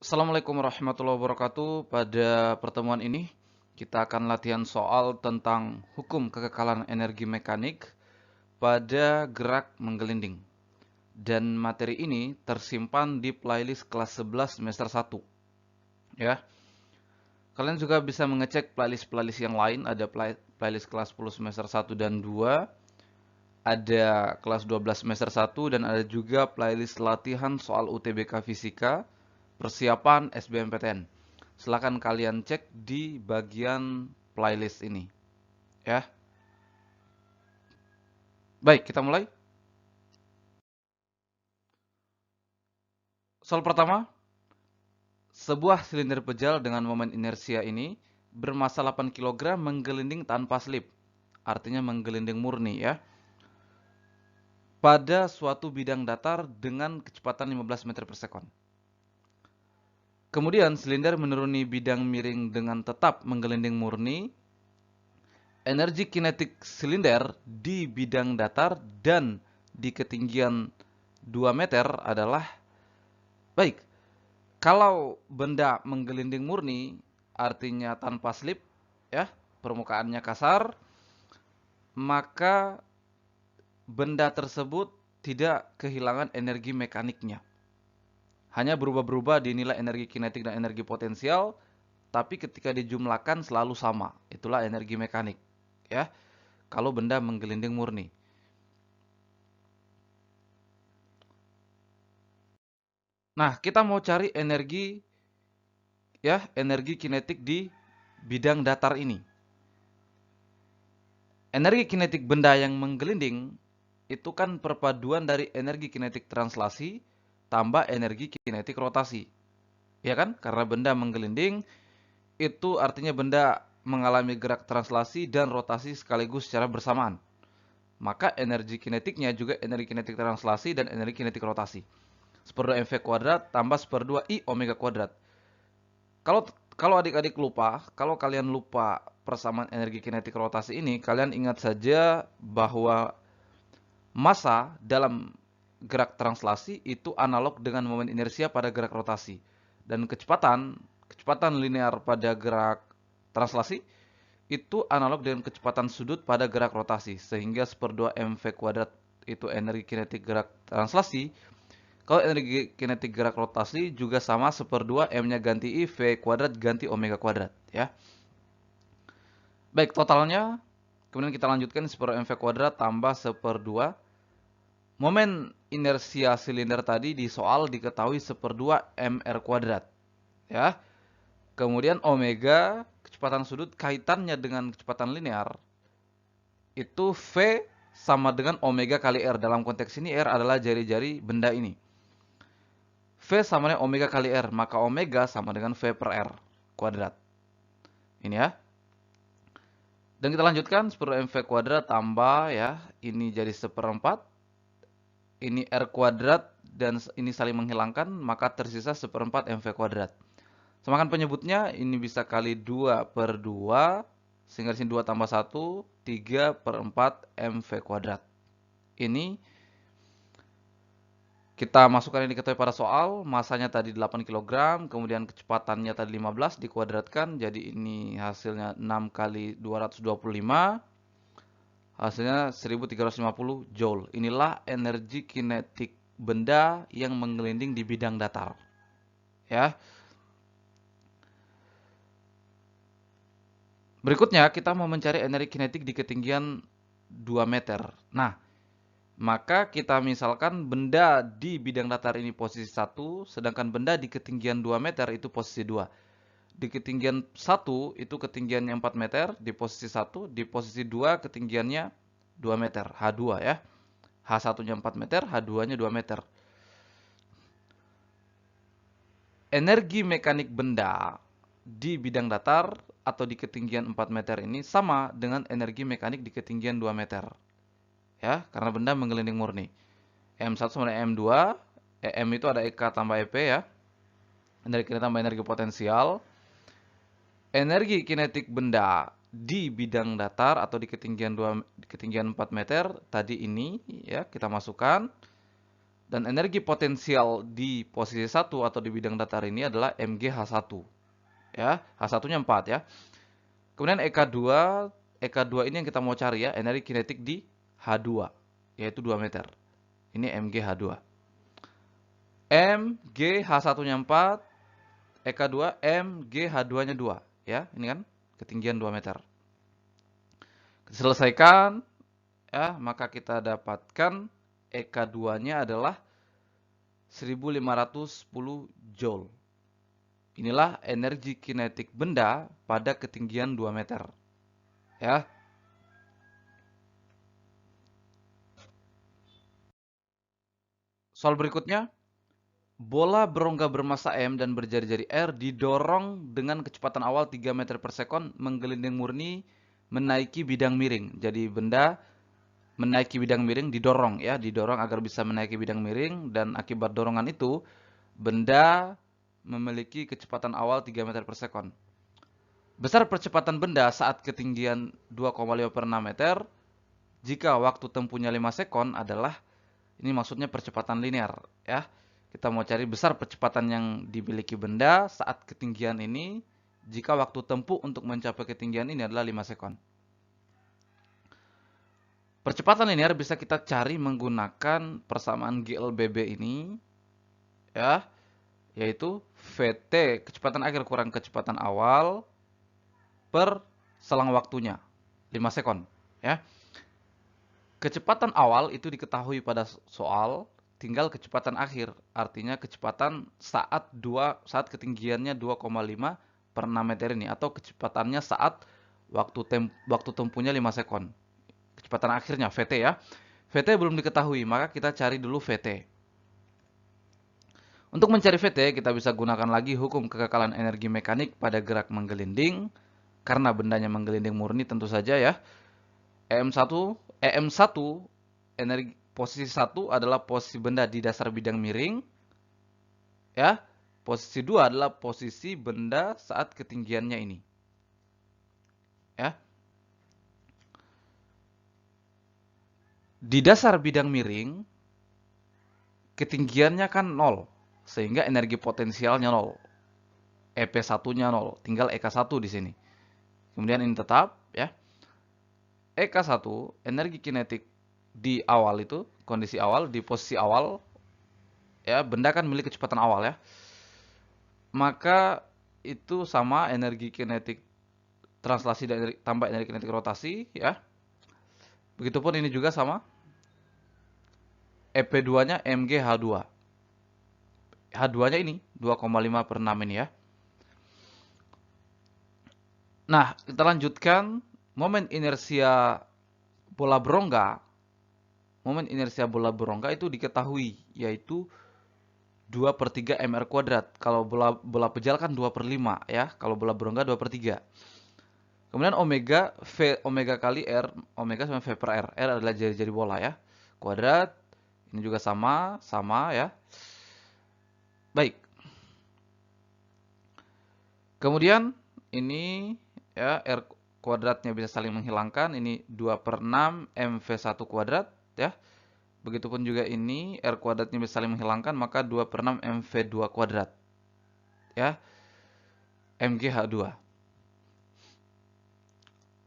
Assalamualaikum warahmatullahi wabarakatuh. Pada pertemuan ini, kita akan latihan soal tentang hukum kekekalan energi mekanik pada gerak menggelinding. Dan materi ini tersimpan di playlist kelas 11 semester 1. Ya. Kalian juga bisa mengecek playlist-playlist yang lain, ada playlist kelas 10 semester 1 dan 2, ada kelas 12 semester 1, dan ada juga playlist latihan soal UTBK Fisika persiapan SBMPTN. Silakan kalian cek di bagian playlist ini, ya. Baik, kita mulai. Soal pertama, sebuah silinder pejal dengan momen inersia ini bermassa 8 kg menggelinding tanpa slip. Artinya menggelinding murni, ya. Pada suatu bidang datar dengan kecepatan 15 meter per sekon. Kemudian silinder menuruni bidang miring dengan tetap menggelinding murni. Energi kinetik silinder di bidang datar dan di ketinggian 2 meter adalah, baik, kalau benda menggelinding murni artinya tanpa slip, ya, permukaannya kasar, maka benda tersebut tidak kehilangan energi mekaniknya. Hanya berubah-berubah di nilai energi kinetik dan energi potensial, tapi ketika dijumlahkan selalu sama. Itulah energi mekanik, ya. Kalau benda menggelinding murni. Nah, kita mau cari energi, ya, energi kinetik di bidang datar ini. Energi kinetik benda yang menggelinding itu kan perpaduan dari energi kinetik translasi tambah energi kinetik rotasi. Ya kan? Karena benda menggelinding itu artinya benda mengalami gerak translasi dan rotasi sekaligus secara bersamaan. Maka energi kinetiknya juga energi kinetik translasi dan energi kinetik rotasi. 1/2 mv kuadrat tambah 1/2 I omega kuadrat. Kalau kalau adik-adik lupa, kalau kalian lupa persamaan energi kinetik rotasi ini, kalian ingat saja bahwa massa dalam gerak translasi itu analog dengan momen inersia pada gerak rotasi. Dan kecepatan linear pada gerak translasi itu analog dengan kecepatan sudut pada gerak rotasi. Sehingga 1/2 mv kuadrat itu energi kinetik gerak translasi. Kalau energi kinetik gerak rotasi juga sama 1/2 M-nya ganti I, V kuadrat ganti omega kuadrat, ya. Baik, totalnya kemudian kita lanjutkan 1/2 mv kuadrat tambah 1/2. Momen inersia silinder tadi di soal diketahui 1/2 mr kuadrat, ya. Kemudian omega, kecepatan sudut kaitannya dengan kecepatan linear itu V sama dengan omega kali R. Dalam konteks ini R adalah jari-jari benda ini. V sama dengan omega kali R, maka omega sama dengan V per R kuadrat. Ini ya. Dan kita lanjutkan 1/2 mv kuadrat tambah, ya, ini jadi 1/4. Ini R kuadrat dan ini saling menghilangkan, maka tersisa 1/4 mv kuadrat. Samakan penyebutnya, ini bisa kali 2/2, sehingga di sini 2 tambah 1, 3/4 mv kuadrat. Ini kita masukkan ini diketahui pada soal, masanya tadi 8 kg, kemudian kecepatannya tadi 15 dikuadratkan, jadi ini hasilnya 6 kali 225, hasilnya 1350 Joule. Inilah energi kinetik benda yang menggelinding di bidang datar. Ya. Berikutnya kita mau mencari energi kinetik di ketinggian 2 meter. Nah, maka kita misalkan benda di bidang datar ini posisi 1, sedangkan benda di ketinggian 2 meter itu posisi 2. Di ketinggian 1 itu ketinggiannya 4 meter, di posisi 1, di posisi 2 ketinggiannya 2 meter, H2 ya. H1-nya 4 meter, H2-nya 2 meter. Energi mekanik benda di bidang datar atau di ketinggian 4 meter ini sama dengan energi mekanik di ketinggian 2 meter. Ya, karena benda menggelinding murni. M1 sama dengan M2, M itu ada EK tambah EP ya. Energi kinetik tambah energi potensial. Energi kinetik benda di bidang datar atau di ketinggian 4 meter tadi ini ya, kita masukkan. Dan energi potensial di posisi 1 atau di bidang datar ini adalah MgH1. Ya, H1-nya 4 ya. Kemudian EK2 ini yang kita mau cari ya, energi kinetik di H2, yaitu 2 meter. Ini MgH2. MgH1-nya 4, EK2, MgH2-nya 2. Ya, ini kan ketinggian 2 meter. Selesaikan, ya, maka kita dapatkan EK2-nya adalah 1510 Joule. Inilah energi kinetik benda pada ketinggian 2 meter. Ya. Soal berikutnya, bola berongga bermassa M dan berjari-jari R didorong dengan kecepatan awal 3 meter per sekon menggelinding murni menaiki bidang miring. Jadi benda menaiki bidang miring didorong ya, didorong agar bisa menaiki bidang miring, dan akibat dorongan itu benda memiliki kecepatan awal 3 meter per sekon. Besar percepatan benda saat ketinggian 2,5 per 6 meter jika waktu tempuhnya 5 sekon adalah, ini maksudnya percepatan linear ya. Kita mau cari besar percepatan yang dimiliki benda saat ketinggian ini jika waktu tempuh untuk mencapai ketinggian ini adalah 5 sekon. Percepatan linear bisa kita cari menggunakan persamaan GLBB ini ya, yaitu VT kecepatan akhir kurang kecepatan awal per selang waktunya 5 sekon ya. Kecepatan awal itu diketahui pada soal, tinggal kecepatan akhir, artinya kecepatan saat ketinggiannya 2,5 per 6 meter ini, atau kecepatannya saat waktu tempuhnya 5 sekon. Kecepatan akhirnya VT ya. VT belum diketahui, maka kita cari dulu VT. Untuk mencari VT, kita bisa gunakan lagi hukum kekekalan energi mekanik pada gerak menggelinding. Karena bendanya menggelinding murni tentu saja ya. EM1 energi posisi 1 adalah posisi benda di dasar bidang miring. Ya. Posisi 2 adalah posisi benda saat ketinggiannya ini. Ya. Di dasar bidang miring ketinggiannya kan 0, sehingga energi potensialnya 0. EP1-nya 0, tinggal EK1 di sini. Kemudian ini tetap ya. EK1 energi kinetik di awal itu, kondisi awal, di posisi awal ya, benda kan memiliki kecepatan awal ya. Maka itu sama energi kinetik translasi dan tambah energi kinetik rotasi ya. Begitupun ini juga sama. EP2-nya MgH2. H2-nya ini 2,5 per 6 ini ya. Nah, kita lanjutkan momen inersia bola berongga. Momen inersia bola berongga itu diketahui, yaitu 2 per 3 mr kuadrat. Kalau bola pejal kan 2 per 5 ya. Kalau bola berongga 2 per 3. Kemudian omega, V omega kali R, omega sama V per R. R adalah jari-jari bola ya. Kuadrat, ini juga sama ya. Baik. Kemudian ini ya, R kuadratnya bisa saling menghilangkan. Ini 2 per 6 MV1 kuadrat ya. Begitupun juga ini R kuadratnya bisa saling menghilangkan, maka 2 per 6 MV2 kuadrat ya. MgH2.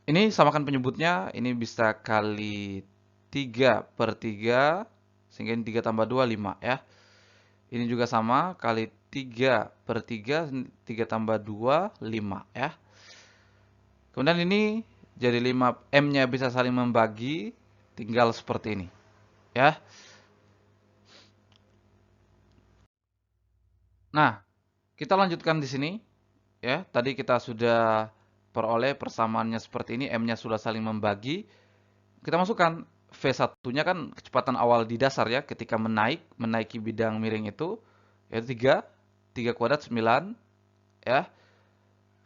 Ini samakan penyebutnya, ini bisa kali 3 per 3, sehingga ini 3 tambah 2, 5 ya. Ini juga sama, kali 3 per 3, 3 tambah 2, 5 ya. Kemudian ini jadi 5, M-nya bisa saling membagi, tinggal seperti ini ya. Nah, kita lanjutkan di sini ya. Tadi kita sudah peroleh persamaannya seperti ini, M-nya sudah saling membagi. Kita masukkan V1-nya kan kecepatan awal di dasar ya, ketika menaiki bidang miring itu, yaitu 3 kuadrat 9 ya.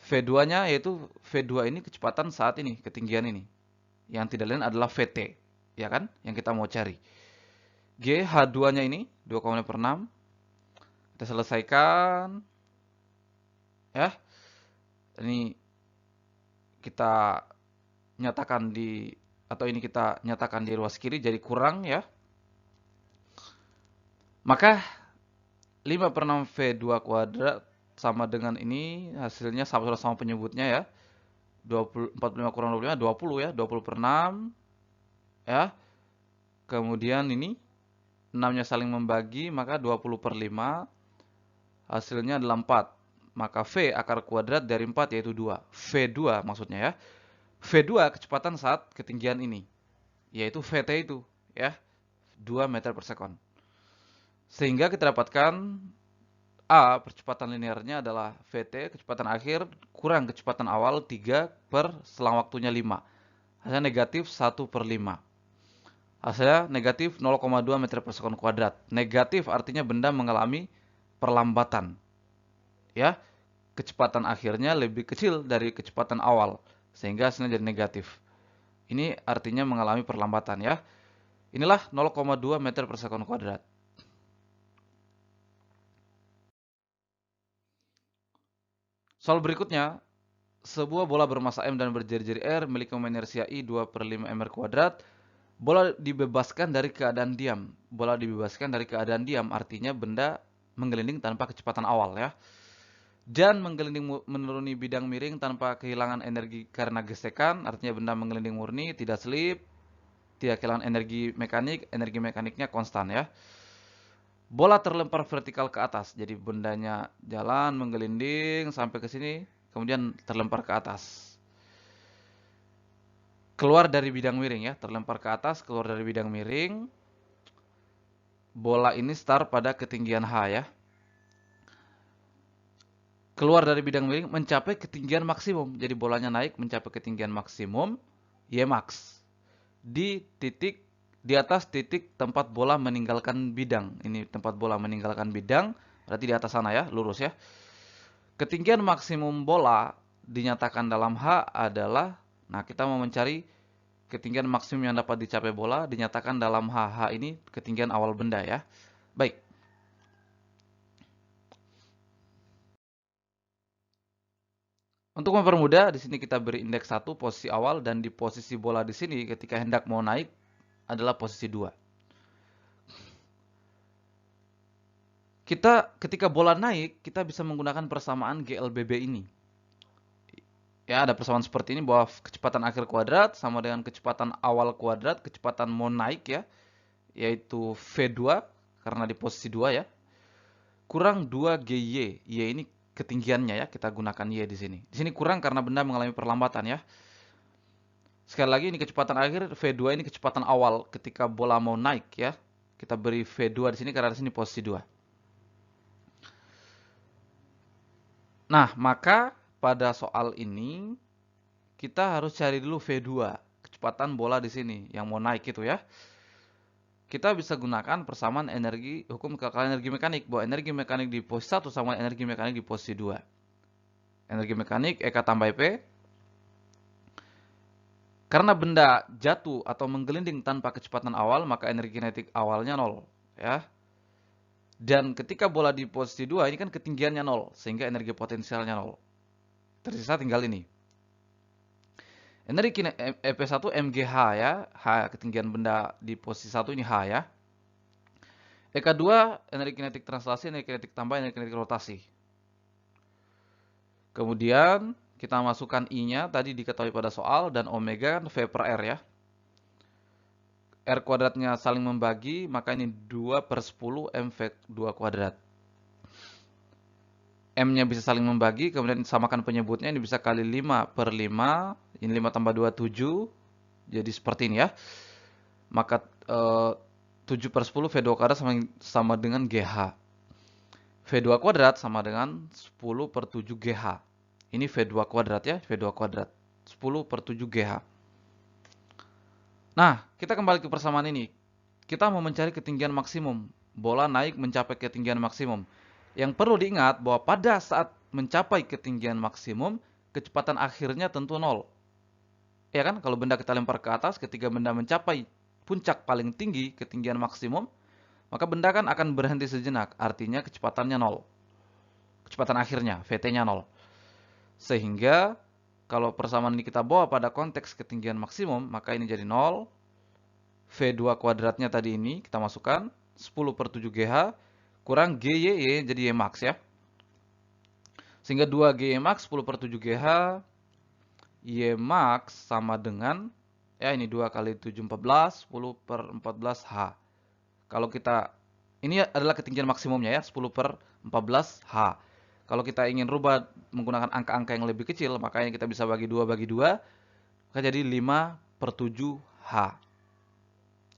V2-nya yaitu V2 ini kecepatan saat ini, ketinggian ini. Yang tidak lain adalah VT, ya kan? Yang kita mau cari. H2-nya ini 2,5 per 6. Kita selesaikan ya. Ini kita nyatakan ini kita nyatakan di ruas kiri jadi kurang ya. Maka 5/6 V2 kuadrat sama dengan ini, hasilnya sama penyebutnya ya. 45 kurang 25, 20 ya. 20/6 ya. Kemudian ini 6-nya saling membagi, maka 20/5. Hasilnya adalah 4. Maka V akar kuadrat dari 4 yaitu 2. V2 maksudnya ya. V2 kecepatan saat ketinggian ini, yaitu VT itu ya. 2 meter per sekon. Sehingga kita dapatkan A, percepatan linearnya adalah VT, kecepatan akhir, kurang kecepatan awal 3 per selang waktunya 5. Hasilnya negatif 1/5. Hasilnya negatif 0,2 meter per sekon kuadrat. Negatif artinya benda mengalami perlambatan. Ya, kecepatan akhirnya lebih kecil dari kecepatan awal, sehingga hasilnya jadi negatif. Ini artinya mengalami perlambatan ya. Inilah 0,2 meter per sekon kuadrat. Soal berikutnya, sebuah bola bermassa M dan berjari-jari R memiliki momen inersia I 2/5 mr kuadrat. Bola dibebaskan dari keadaan diam. Bola dibebaskan dari keadaan diam artinya benda menggelinding tanpa kecepatan awal ya. Dan menggelinding menuruni bidang miring tanpa kehilangan energi karena gesekan, artinya benda menggelinding murni, tidak selip, tidak kehilangan energi mekaniknya konstan ya. Bola terlempar vertikal ke atas, jadi bendanya jalan menggelinding sampai ke sini, kemudian terlempar ke atas. Keluar dari bidang miring ya, terlempar ke atas, keluar dari bidang miring. Bola ini start pada ketinggian H ya. Keluar dari bidang miring mencapai ketinggian maksimum. Jadi bolanya naik mencapai ketinggian maksimum Ymax. Di atas titik tempat bola meninggalkan bidang. Ini tempat bola meninggalkan bidang, berarti di atas sana ya, lurus ya. Ketinggian maksimum bola dinyatakan dalam H adalah, nah kita mau mencari ketinggian maksimum yang dapat dicapai bola dinyatakan dalam H. H ini ketinggian awal benda ya. Baik. Untuk mempermudah, di sini kita beri indeks 1 posisi awal dan di posisi bola di sini ketika hendak mau naik adalah posisi 2. Ketika bola naik, kita bisa menggunakan persamaan GLBB ini. Ya, ada persamaan seperti ini bahwa kecepatan akhir kuadrat sama dengan kecepatan awal kuadrat, kecepatan mau naik ya, yaitu V2 karena di posisi 2 ya. Kurang 2GY. Y ini ketinggiannya ya, kita gunakan Y di sini. Di sini kurang karena benda mengalami perlambatan ya. Sekali lagi ini kecepatan akhir, V2 ini kecepatan awal ketika bola mau naik ya. Kita beri V2 di sini karena di sini posisi 2. Nah, maka pada soal ini kita harus cari dulu V2, kecepatan bola di sini yang mau naik itu ya. Kita bisa gunakan persamaan energi hukum kekalahan energi mekanik, bahwa energi mekanik di posisi 1 sama energi mekanik di posisi 2. Energi mekanik EK tambah EP. Karena benda jatuh atau menggelinding tanpa kecepatan awal, maka energi kinetik awalnya 0 ya. Dan ketika bola di posisi 2 ini kan ketinggiannya 0, sehingga energi potensialnya 0. Tersisa tinggal ini. Energi EP1 MGH ya, H ketinggian benda di posisi 1 ini H ya. EK2 energi kinetik translasi, energi kinetik tambah, energi kinetik rotasi. Kemudian kita masukkan I-nya tadi diketahui pada soal dan omega kan V per R ya. R kuadratnya saling membagi, maka ini 2/10 MV2 kuadrat. M-nya bisa saling membagi, kemudian samakan penyebutnya, ini bisa kali 5/5, ini 5 tambah 2, 7, jadi seperti ini ya. Maka 7/10 V2 kuadrat sama dengan GH. V2 kuadrat sama dengan 10/7 GH. Ini V2 kuadrat ya, V2 kuadrat. 10/7 GH. Nah, kita kembali ke persamaan ini. Kita mau mencari ketinggian maksimum. Bola naik mencapai ketinggian maksimum. Yang perlu diingat bahwa pada saat mencapai ketinggian maksimum, kecepatan akhirnya tentu 0. Ya kan? Kalau benda kita lempar ke atas, ketika benda mencapai puncak paling tinggi, ketinggian maksimum, maka benda kan akan berhenti sejenak. Artinya kecepatannya 0. Kecepatan akhirnya, VT-nya 0. Sehingga kalau persamaan ini kita bawa pada konteks ketinggian maksimum, maka ini jadi 0. V2 kuadratnya tadi ini kita masukkan. 10/7 GH kurang GY jadi Y max ya. Sehingga 2 GY max 10/7 GH Y max sama dengan ya ini 2 kali 7 14 10/14 H. Kalau kita ini adalah ketinggian maksimumnya ya 10/14 H. Kalau kita ingin rubah menggunakan angka-angka yang lebih kecil, makanya kita bisa bagi 2 bagi 2, maka jadi 5/7 H.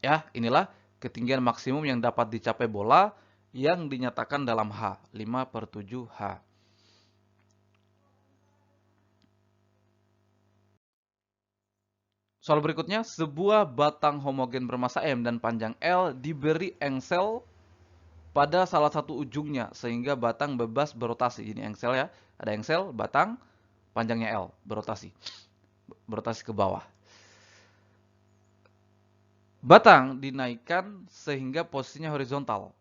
Ya, inilah ketinggian maksimum yang dapat dicapai bola yang dinyatakan dalam H, 5/7 H. Soal berikutnya, sebuah batang homogen bermassa M dan panjang L diberi engsel pada salah satu ujungnya sehingga batang bebas berotasi. Ini engsel ya, ada engsel, batang, panjangnya L, berotasi ke bawah. Batang dinaikkan sehingga posisinya horizontal.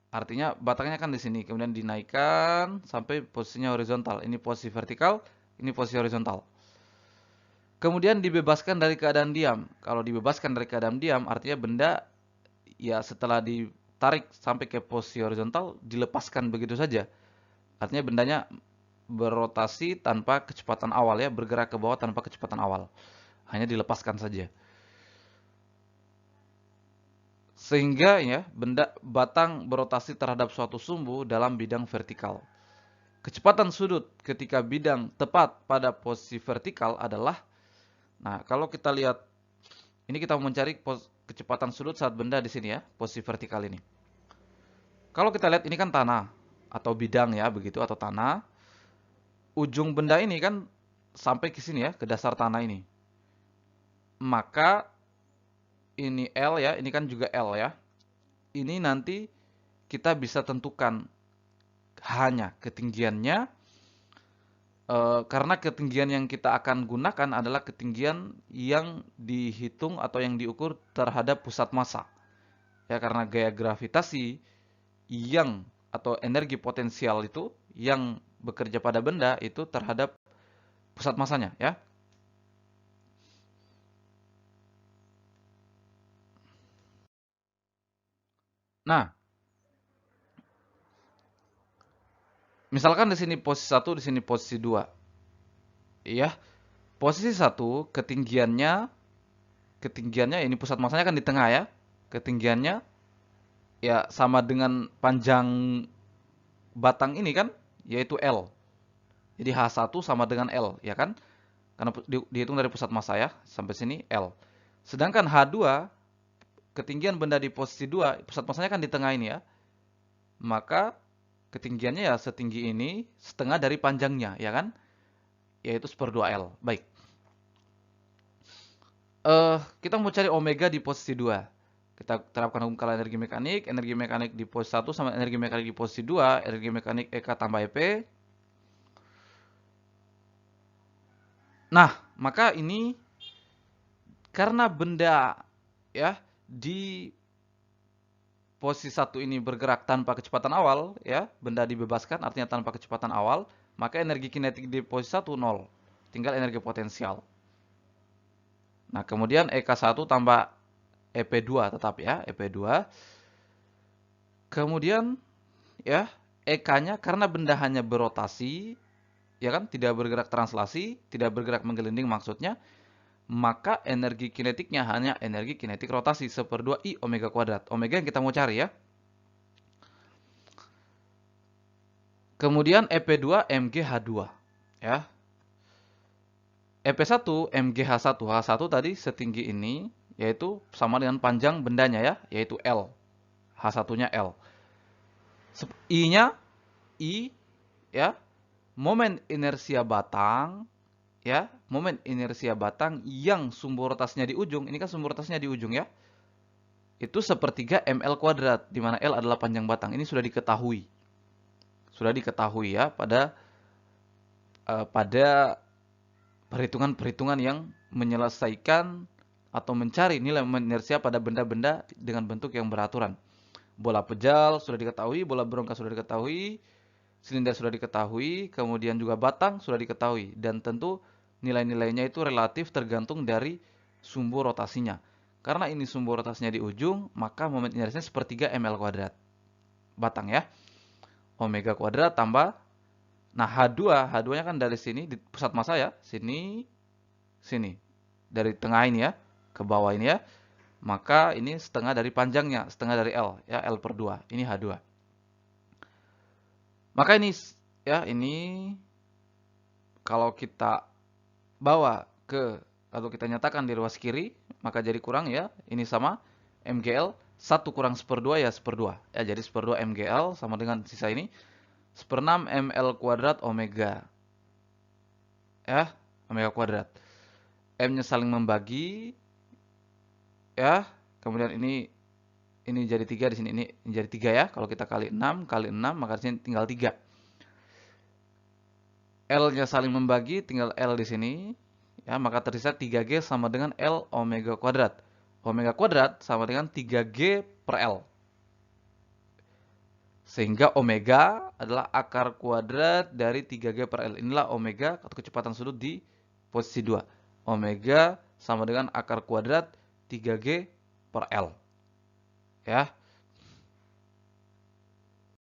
Artinya batangnya kan di sini, kemudian dinaikkan sampai posisinya horizontal. Ini posisi vertikal, ini posisi horizontal. Kemudian dibebaskan dari keadaan diam. Kalau dibebaskan dari keadaan diam, artinya benda ya setelah ditarik sampai ke posisi horizontal, dilepaskan begitu saja. Artinya bendanya berotasi tanpa kecepatan awal ya, bergerak ke bawah tanpa kecepatan awal. Hanya dilepaskan saja. Sehingga ya benda batang berotasi terhadap suatu sumbu dalam bidang vertikal. Kecepatan sudut ketika bidang tepat pada posisi vertikal adalah, nah kalau kita lihat, ini kita mencari kecepatan sudut saat benda di sini ya, posisi vertikal ini. Kalau kita lihat ini kan tanah atau bidang ya begitu atau tanah. Ujung benda ini kan sampai ke sini ya, ke dasar tanah ini. Maka ini L ya, ini kan juga L ya. Ini nanti kita bisa tentukan hanya ketinggiannya, karena ketinggian yang kita akan gunakan adalah ketinggian yang dihitung atau yang diukur terhadap pusat massa. Ya, karena gaya gravitasi yang atau energi potensial itu yang bekerja pada benda itu terhadap pusat massanya ya. Nah, misalkan di sini posisi 1, di sini posisi 2. Ya. Posisi 1 ketinggiannya ini pusat massanya kan di tengah ya. Ketinggiannya ya sama dengan panjang batang ini kan, yaitu L. Jadi H1 sama dengan L, ya kan? Karena dihitung dari pusat massa ya, sampai sini L. Sedangkan H2, ketinggian benda di posisi 2, pusat massanya kan di tengah ini ya. Maka ketinggiannya ya setinggi ini, setengah dari panjangnya, ya kan? Yaitu 1/2L. Baik. Kita mau cari omega di posisi 2. Kita terapkan hukum skala energi mekanik di posisi 1 sama energi mekanik di posisi 2, energi mekanik EK tambah EP. Nah, maka ini karena benda ya di posisi 1 ini bergerak tanpa kecepatan awal ya, benda dibebaskan artinya tanpa kecepatan awal, maka energi kinetik di posisi 1 0. Tinggal energi potensial. Nah, kemudian EK1 tambah EP2 tetap ya, EP2. Kemudian ya, EK-nya karena benda hanya berotasi, ya kan, tidak bergerak translasi, tidak bergerak menggelinding maksudnya, maka energi kinetiknya hanya energi kinetik rotasi 1/2 I omega kuadrat. Omega yang kita mau cari ya. Kemudian EP2 MGH2 ya. EP1 MGH1, H1 tadi setinggi ini yaitu sama dengan panjang bendanya ya, yaitu L. H1-nya L. I-nya I ya, momen inersia batang ya, momen inersia batang yang sumbu rotasinya di ujung, ini kan sumbu rotasinya di ujung ya. Itu 1/3 ml kuadrat, di mana L adalah panjang batang. Ini sudah diketahui. Sudah diketahui ya pada perhitungan-perhitungan yang menyelesaikan atau mencari nilai momen inersia pada benda-benda dengan bentuk yang beraturan. Bola pejal sudah diketahui, bola berongka sudah diketahui, silinder sudah diketahui, kemudian juga batang sudah diketahui. Dan tentu nilai-nilainya itu relatif tergantung dari sumbu rotasinya. Karena ini sumbu rotasinya di ujung, maka momen inersinya sepertiga ml kuadrat. Batang ya. Omega kuadrat tambah. Nah, H2-nya kan dari sini, di pusat massa ya. Sini, sini. Dari tengah ini ya, ke bawah ini ya. Maka ini setengah dari panjangnya, setengah dari L. Ya, L per 2. Ini H2. Maka ini, ya, ini kalau kita bawa ke, atau kita nyatakan di ruas kiri, maka jadi kurang ya, ini sama MGL, 1 kurang 1/2 ya 1/2. Ya, jadi 1/2 MGL sama dengan sisa ini, 1/6 ml kuadrat omega. Ya, omega kuadrat. M-nya saling membagi, ya, kemudian ini jadi 3 di sini, ini jadi 3 ya, kalau kita kali 6, maka di sini tinggal 3. L-nya saling membagi, tinggal L di sini. Ya, maka tersisa 3G sama dengan L omega kuadrat. Omega kuadrat sama dengan 3G per L. Sehingga omega adalah akar kuadrat dari 3G per L. Inilah omega atau kecepatan sudut di posisi 2. Omega sama dengan akar kuadrat 3G per L. Ya.